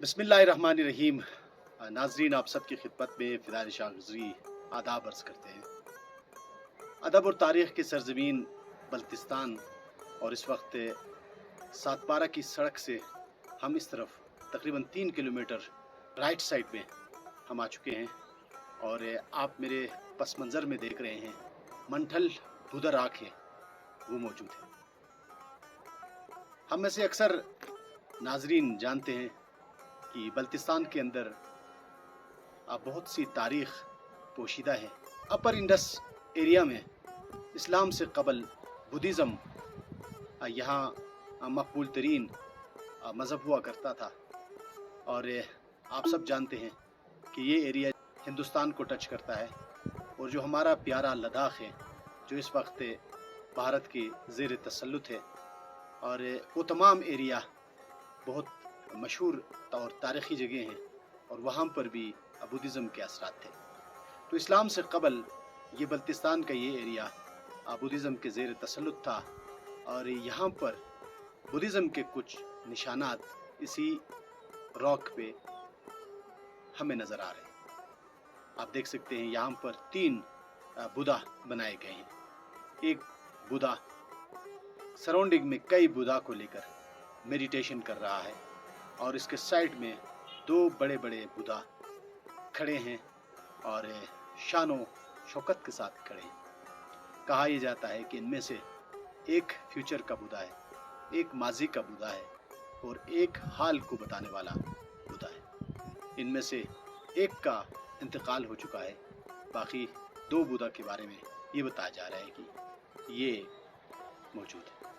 बिस्मिल्लाहिर्रहमानिर्रहीम। नाजरीन, आप सबकी खिदमत में फ़िदाई शाह गुज़री आदाब अर्ज़ करते हैं। अदब और तारीख़ की सरज़मीन बल्तिस्तान, और इस वक्त सातपारा की सड़क से हम इस तरफ तकरीबन 3 किलोमीटर राइट साइड में हम आ चुके हैं, और आप मेरे पस मंज़र में देख रहे हैं मंठल बुदर आँख है वो मौजूद है। हम में से अक्सर नाजरीन जानते हैं कि बल्तिस्तान के अंदर बहुत सी तारीख़ पोशीदा है। अपर इंडस एरिया में इस्लाम से कबल बुद्धिज़्म यहाँ मकबूल तरीन मज़हब हुआ करता था, और आप सब जानते हैं कि ये एरिया हिंदुस्तान को टच करता है, और जो हमारा प्यारा लद्दाख है जो इस वक्त भारत के ज़ेर तसल्लुत है, और वो तमाम एरिया बहुत मशहूर और तारीख़ी जगह हैं, और वहाँ पर भी बुद्धिज़्म के असरात थे। तो इस्लाम से कबल ये बल्तिस्तान का ये एरिया बुद्धिज़्म के ज़ेर तसल्लुत था, और यहाँ पर बुद्धिज़्म के कुछ निशानात इसी रॉक पे हमें नज़र आ रहे हैं। आप देख सकते हैं यहाँ पर 3 बुद्धा बनाए गए हैं। एक बुद्धा सराउंडिंग में कई बुद्धा को लेकर मेडिटेशन कर रहा है, और इसके साइड में 2 बड़े बड़े बुद्धा खड़े हैं और शानो शौकत के साथ खड़े हैं। कहा यह जाता है कि इनमें से एक फ्यूचर का बुद्धा है, एक माजी का बुद्धा है, और एक हाल को बताने वाला बुद्धा है। इनमें से एक का इंतकाल हो चुका है, बाकी 2 बुद्धा के बारे में ये बताया जा रहा है कि ये मौजूद है।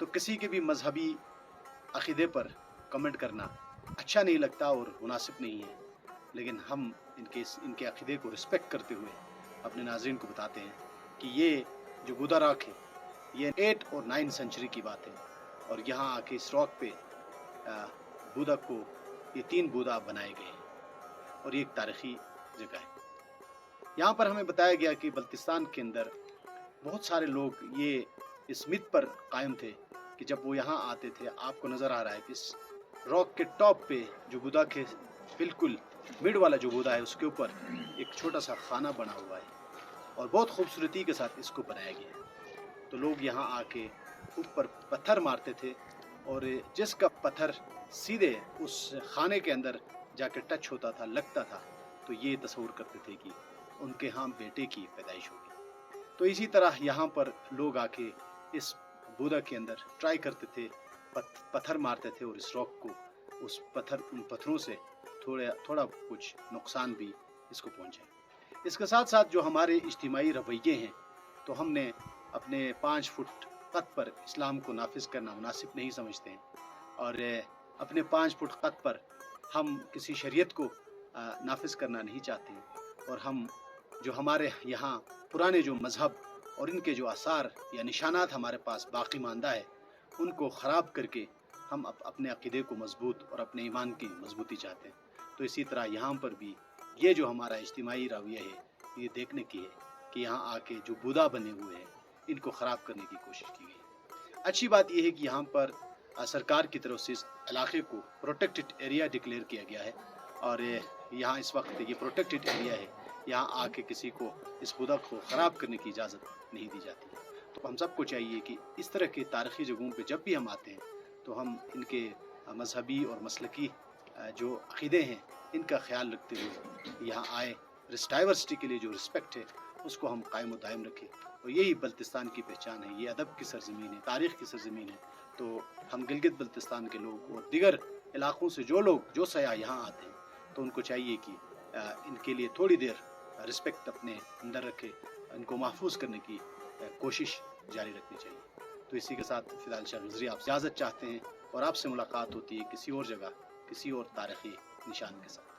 तो किसी के भी मजहबी अक़ीदे पर कमेंट करना अच्छा नहीं लगता और मुनासिब नहीं है, लेकिन हम इनके अक़ीदे को रिस्पेक्ट करते हुए अपने नाज़रीन को बताते हैं कि ये जो बुद्धा रॉक है ये 8 और 9 सेंचुरी की बात है, और यहाँ आके इस रॉक पे बुद्धा को ये 3 बुद्धा बनाए गए हैं, और ये एक तारीख़ी जगह है। यहाँ पर हमें बताया गया कि बल्तिस्तान के अंदर बहुत सारे लोग ये इस मिथ पर कायम थे कि जब वो यहाँ आते थे, आपको नज़र आ रहा है कि इस रॉक के टॉप पे जो बुद्धा के बिल्कुल मिड वाला जो बुद्धा है उसके ऊपर एक छोटा सा खाना बना हुआ है, और बहुत खूबसूरती के साथ इसको बनाया गया है। तो लोग यहाँ आके ऊपर पत्थर मारते थे, और जिसका पत्थर सीधे उस खाने के अंदर जाके टच होता था, लगता था, तो ये तस्वूर करते थे कि उनके यहाँ बेटे की पैदाइश होगी। तो इसी तरह यहाँ पर लोग आके इस बुद्धा के अंदर ट्राई करते थे, पत्थर मारते थे, और इस रॉक को उन पत्थरों से थोड़ा कुछ नुकसान भी इसको पहुंचे। इसके साथ साथ जो हमारे इज्तिमाई रवैये हैं, तो हमने अपने 5 फुट कद पर इस्लाम को नाफिज करना मुनासिब नहीं समझते हैं, और अपने 5 फुट कद पर हम किसी शरीयत को नाफिज करना नहीं चाहते, और हम जो हमारे यहाँ पुराने जो मज़हब और इनके जो आसार या निशानात हमारे पास बाकी मानदा है, उनको ख़राब करके हम अपने अक़ीदे को मजबूत और अपने ईमान की मजबूती चाहते हैं। तो इसी तरह यहाँ पर भी ये जो हमारा इज्तिमाई रवैया है, ये देखने की है कि यहाँ आके जो बुद्धा बने हुए हैं इनको ख़राब करने की कोशिश की गई। अच्छी बात यह है कि यहाँ पर सरकार की तरफ से इस इलाके को प्रोटेक्टेड एरिया डिक्लेयर किया गया है, और यहाँ इस वक्त ये प्रोटेक्टेड एरिया है। यहाँ आके किसी को इस बुद्धा को ख़राब करने की इजाज़त नहीं दी जाती। तो हम सबको चाहिए कि इस तरह के तारीख़ी जगहों पे जब भी हम आते हैं तो हम इनके मजहबी और मसलकी जो अक़ीदे हैं इनका ख्याल रखते हुए यहाँ आए। डाइवर्सिटी के लिए जो रिस्पेक्ट है उसको हम कायम व दायम रखें, और यही बल्तिस्तान की पहचान है। ये अदब की सरज़मीन है, तारीख़ की सरज़मीन है। तो हम गिलगित बल्तिस्तान के लोग और दीगर इलाक़ों से जो सयाह यहाँ आते हैं, तो उनको चाहिए कि इनके लिए थोड़ी देर रिस्पेक्ट अपने अंदर रखें, इनको महफूज करने की कोशिश जारी रखनी चाहिए। तो इसी के साथ फ़िदाई शाह गुज़री आप इजाज़त चाहते हैं, और आपसे मुलाकात होती है किसी और जगह किसी और तारीख़ी निशान के साथ।